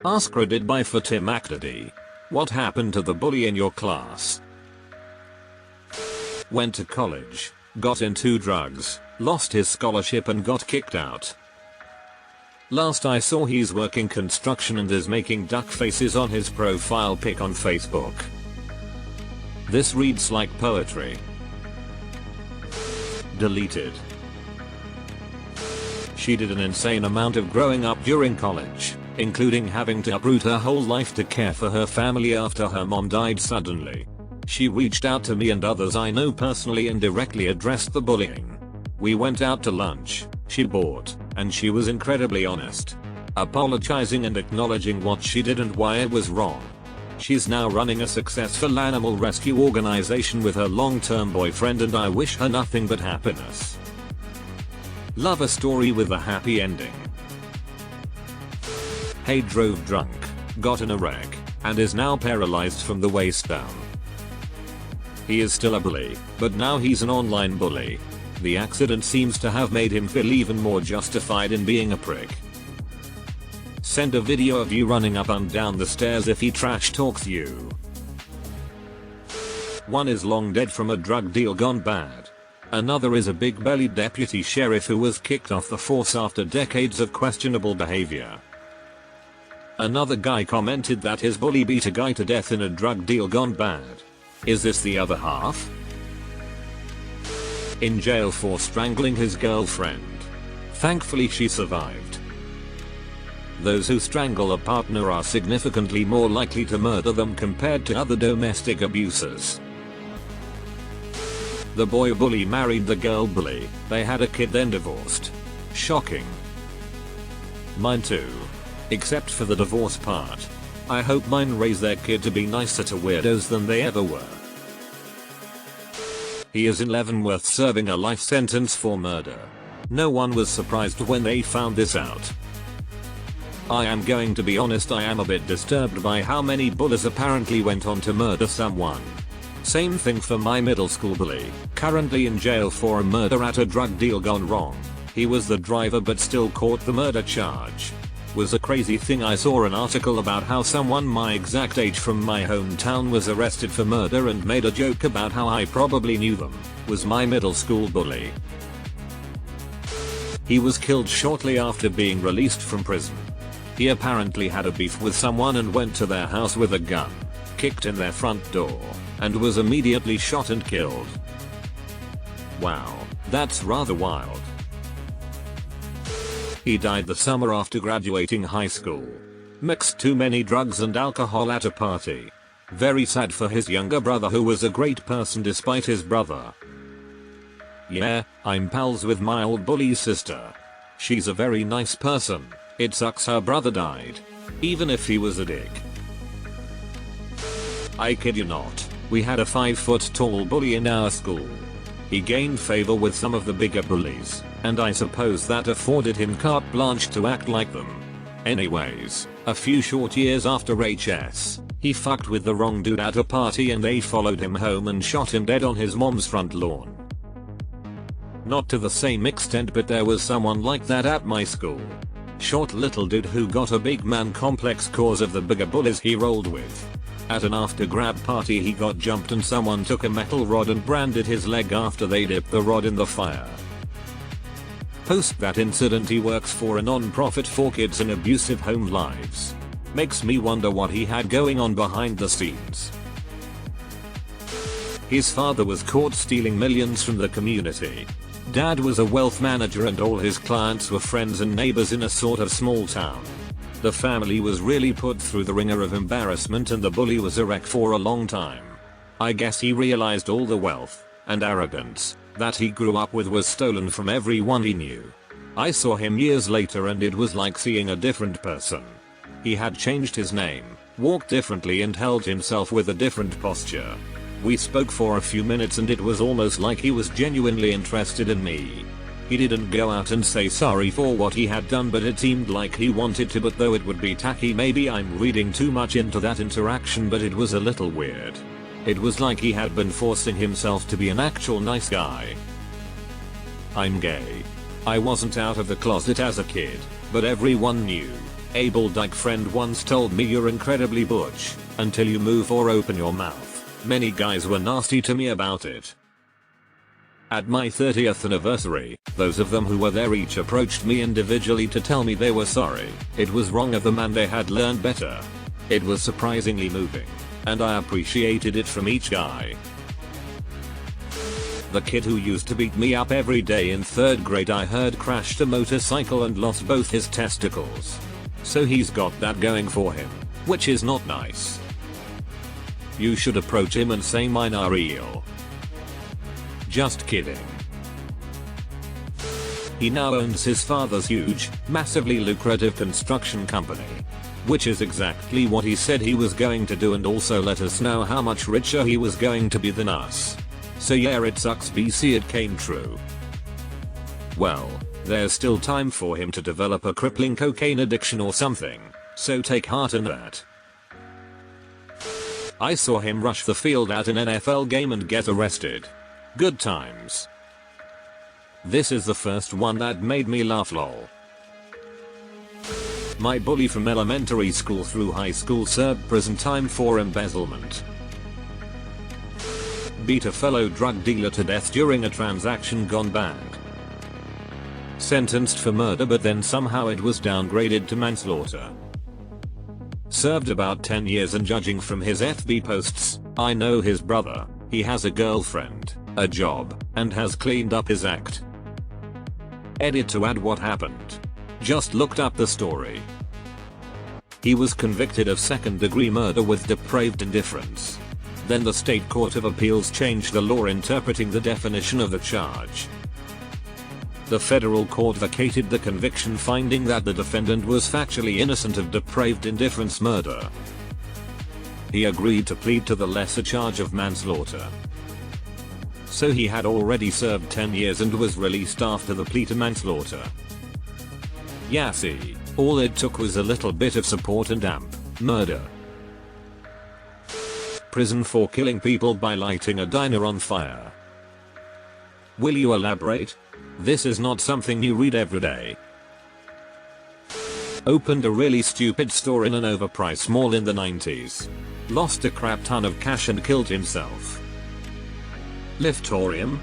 AskReddit by for Tim McDaddy. What happened to the bully in your class? Went to college, got into drugs, lost his scholarship and got kicked out. Last I saw he's working construction and is making duck faces on his profile pic on Facebook. This reads like poetry. Deleted. She did an insane amount of growing up during college, including having to uproot her whole life to care for her family after her mom died suddenly. She reached out to me and others I know personally and directly addressed the bullying. We went out to lunch, she bought, and she was incredibly honest, apologizing and acknowledging what she did and why it was wrong. She's now running a successful animal rescue organization with her long-term boyfriend and I wish her nothing but happiness. Love a story with a happy ending. Hey, drove drunk, got in a wreck, and is now paralyzed from the waist down. He is still a bully, but now he's an online bully. The accident seems to have made him feel even more justified in being a prick. Send a video of you running up and down the stairs if he trash talks you. One is long dead from a drug deal gone bad. Another is a big-bellied deputy sheriff who was kicked off the force after decades of questionable behavior. Another guy commented that his bully beat a guy to death in a drug deal gone bad. Is this the other half? In jail for strangling his girlfriend. Thankfully she survived. Those who strangle a partner are significantly more likely to murder them compared to other domestic abusers. The boy bully married the girl bully, they had a kid then divorced. Shocking. Mine too. Except for the divorce part. I hope mine raise their kid to be nicer to weirdos than they ever were. He is in Leavenworth serving a life sentence for murder. No one was surprised when they found this out. I am going to be honest, I am a bit disturbed by how many bullies apparently went on to murder someone. Same thing for my middle school bully, currently in jail for a murder at a drug deal gone wrong. He was the driver but still caught the murder charge. Was a crazy thing. I saw an article about how someone my exact age from my hometown was arrested for murder and made a joke about how I probably knew them. Was my middle school bully. He was killed shortly after being released from prison. He apparently had a beef with someone and went to their house with a gun, kicked in their front door, and was immediately shot and killed. Wow, that's rather wild. He died the summer after graduating high school. Mixed too many drugs and alcohol at a party. Very sad for his younger brother who was a great person despite his brother. Yeah, I'm pals with my old bully's sister. She's a very nice person. It sucks her brother died. Even if he was a dick. I kid you not, we had a 5-foot-tall bully in our school. He gained favor with some of the bigger bullies, and I suppose that afforded him carte blanche to act like them. Anyways, a few short years after HS, he fucked with the wrong dude at a party and they followed him home and shot him dead on his mom's front lawn. Not to the same extent, but there was someone like that at my school. Short little dude who got a big man complex cause of the bigger bullies he rolled with. At an after grab party he got jumped and someone took a metal rod and branded his leg after they dipped the rod in the fire. Post that incident he works for a non-profit for kids in abusive home lives. Makes me wonder what he had going on behind the scenes. His father was caught stealing millions from the community. Dad was a wealth manager and all his clients were friends and neighbors in a sort of small town. The family was really put through the ringer of embarrassment and the bully was a wreck for a long time. I guess he realized all the wealth and arrogance that he grew up with was stolen from everyone he knew. I saw him years later and it was like seeing a different person. He had changed his name, walked differently and held himself with a different posture. We spoke for a few minutes and it was almost like he was genuinely interested in me. He didn't go out and say sorry for what he had done, but it seemed like he wanted to, but though it would be tacky. Maybe I'm reading too much into that interaction, but it was a little weird. It was like he had been forcing himself to be an actual nice guy. I'm gay. I wasn't out of the closet as a kid, but everyone knew. Able dyke friend once told me you're incredibly butch until you move or open your mouth. Many guys were nasty to me about it. At my 30th anniversary, those of them who were there each approached me individually to tell me they were sorry. It was wrong of them and they had learned better. It was surprisingly moving, and I appreciated it from each guy. The kid who used to beat me up every day in 3rd grade I heard crashed a motorcycle and lost both his testicles. So he's got that going for him, which is not nice. You should approach him and say mine are real. Just kidding. He now owns his father's huge, massively lucrative construction company. Which is exactly what he said he was going to do, and also let us know how much richer he was going to be than us. So yeah, it sucks BC it came true. Well, there's still time for him to develop a crippling cocaine addiction or something, so take heart in that. I saw him rush the field at an NFL game and get arrested. Good times. This is the first one that made me laugh lol. My bully from elementary school through high school served prison time for embezzlement. Beat a fellow drug dealer to death during a transaction gone bad. Sentenced for murder, but then somehow it was downgraded to manslaughter. Served about 10 years, and judging from his FB posts, I know his brother. He has a girlfriend, a job, and has cleaned up his act. Edit to add what happened. Just looked up the story. He was convicted of 2nd-degree murder with depraved indifference. Then the State Court of Appeals changed the law interpreting the definition of the charge. The federal court vacated the conviction, finding that the defendant was factually innocent of depraved indifference murder. He agreed to plead to the lesser charge of manslaughter. So he had already served 10 years and was released after the plea to manslaughter. Yeah, see, all it took was a little bit of support and murder. Prison for killing people by lighting a diner on fire. Will you elaborate? This is not something you read every day. Opened a really stupid store in an overpriced mall in the 90s. Lost a crap ton of cash and killed himself. Liftorium?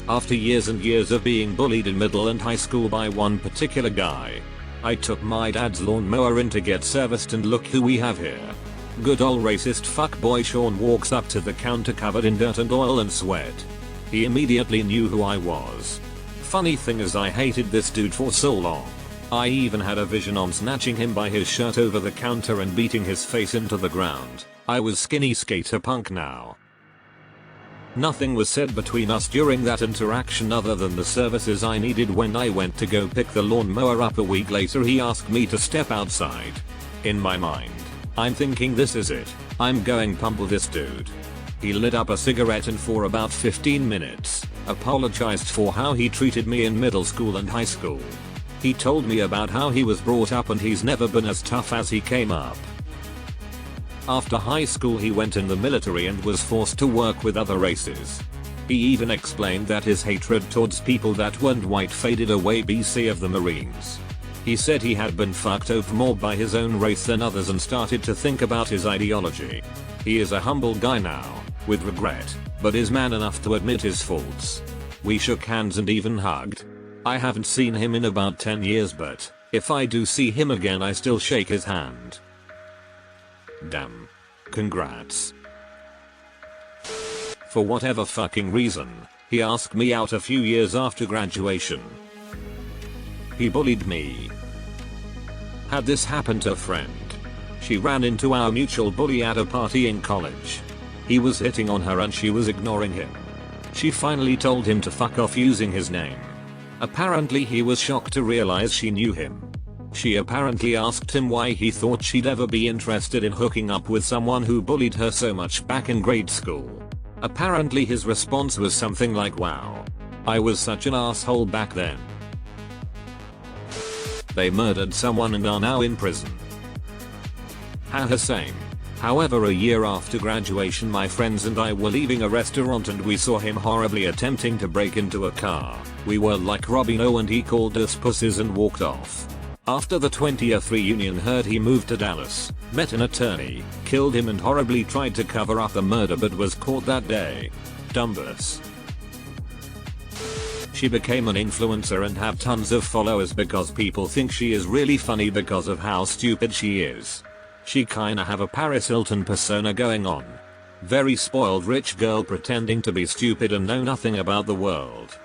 After years and years of being bullied in middle and high school by one particular guy, I took my dad's lawnmower in to get serviced, and look who we have here. Good ol' racist fuckboy Sean walks up to the counter covered in dirt and oil and sweat. He immediately knew who I was. Funny thing is, I hated this dude for so long. I even had a vision on snatching him by his shirt over the counter and beating his face into the ground. I was skinny skater punk now. Nothing was said between us during that interaction other than the services I needed. When I went to go pick the lawnmower up a week later, he asked me to step outside. In my mind, I'm thinking, this is it. I'm going pump with this dude. He lit up a cigarette and for about 15 minutes, apologized for how he treated me in middle school and high school. He told me about how he was brought up and he's never been as tough as he came up. After high school he went in the military and was forced to work with other races. He even explained that his hatred towards people that weren't white faded away BC of the Marines. He said he had been fucked over more by his own race than others and started to think about his ideology. He is a humble guy now, with regret, but is man enough to admit his faults. We shook hands and even hugged. I haven't seen him in about 10 years, but if I do see him again I still shake his hand. Damn. Congrats. For whatever fucking reason, he asked me out a few years after graduation. He bullied me. Had this happened to a friend. She ran into our mutual bully at a party in college. He was hitting on her and she was ignoring him. She finally told him to fuck off using his name. Apparently he was shocked to realize she knew him. She apparently asked him why he thought she'd ever be interested in hooking up with someone who bullied her so much back in grade school. Apparently his response was something like, "Wow. I was such an asshole back then." They murdered someone and are now in prison. Haha, same. However, a year after graduation my friends and I were leaving a restaurant and we saw him horribly attempting to break into a car. We were like, Robbie no, and he called us pussies and walked off. After the 20th reunion, heard he moved to Dallas, met an attorney, killed him and horribly tried to cover up the murder but was caught that day. Dumbus. She became an influencer and have tons of followers because people think she is really funny because of how stupid she is. She kinda have a Paris Hilton persona going on. Very spoiled rich girl pretending to be stupid and know nothing about the world.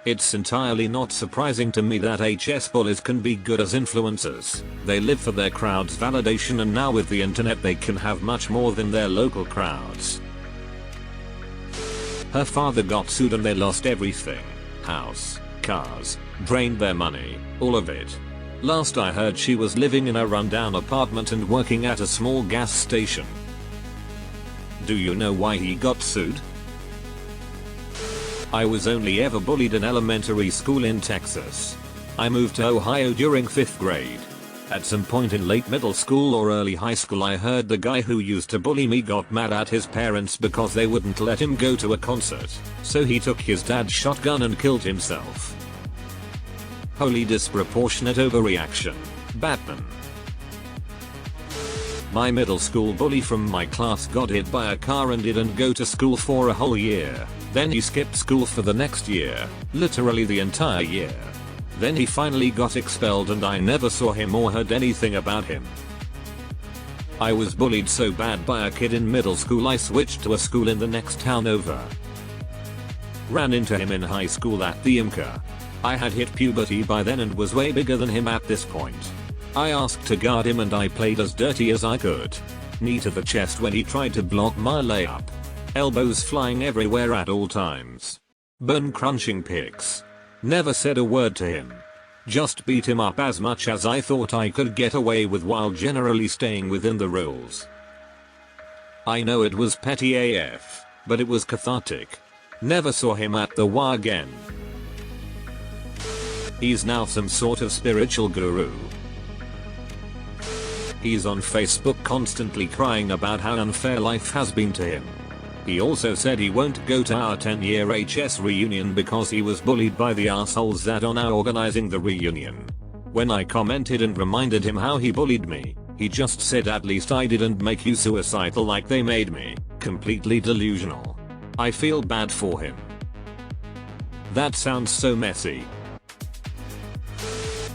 It's entirely not surprising to me that HS bullies can be good as influencers. They live for their crowd's validation, and now with the internet they can have much more than their local crowds. Her father got sued and they lost everything. House, cars, drained their money, all of it. Last I heard she was living in a rundown apartment and working at a small gas station. Do you know why he got sued? I was only ever bullied in elementary school in Texas. I moved to Ohio during 5th grade. At some point in late middle school or early high school, I heard the guy who used to bully me got mad at his parents because they wouldn't let him go to a concert. So he took his dad's shotgun and killed himself. Holy disproportionate overreaction. Batman. My middle school bully from my class got hit by a car and didn't go to school for a whole year. Then he skipped school for the next year, literally the entire year. Then he finally got expelled and I never saw him or heard anything about him. I was bullied so bad by a kid in middle school I switched to a school in the next town over. Ran into him in high school at the IMCA. I had hit puberty by then and was way bigger than him at this point. I asked to guard him and I played as dirty as I could. Knee to the chest when he tried to block my layup. Elbows flying everywhere at all times. Bone crunching pics. Never said a word to him. Just beat him up as much as I thought I could get away with while generally staying within the rules. I know it was petty AF, but it was cathartic. Never saw him at the Y again. He's now some sort of spiritual guru. He's on Facebook constantly crying about how unfair life has been to him. He also said he won't go to our 10-year HS reunion because he was bullied by the assholes that are now organizing the reunion. When I commented and reminded him how he bullied me, he just said, "At least I didn't make you suicidal like they made me." Completely delusional. I feel bad for him. That sounds so messy.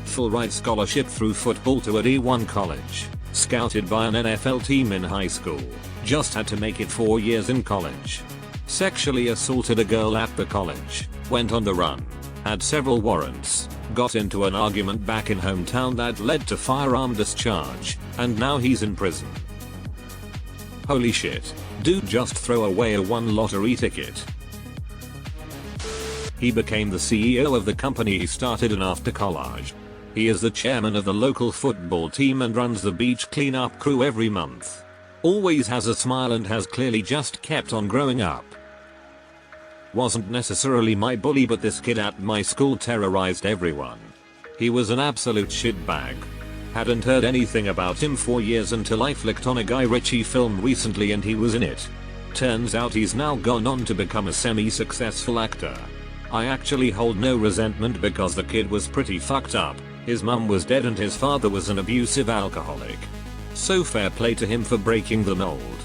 Full ride scholarship through football to a D1 college. Scouted by an NFL team in high school. Just had to make it 4 years in college. Sexually assaulted a girl at the college. Went on the run. Had several warrants. Got into an argument back in hometown that led to firearm discharge. And now he's in prison. Holy shit. Dude just throw away a one lottery ticket. He became the CEO of the company he started in after college. He is the chairman of the local football team and runs the beach cleanup crew every month. Always has a smile and has clearly just kept on growing up. Wasn't necessarily my bully, but this kid at my school terrorized everyone. He was an absolute shitbag. Hadn't heard anything about him for years until I flicked on a Guy Ritchie film recently and he was in it. Turns out he's now gone on to become a semi-successful actor. I actually hold no resentment because the kid was pretty fucked up. His mum was dead and his father was an abusive alcoholic. So fair play to him for breaking the mold.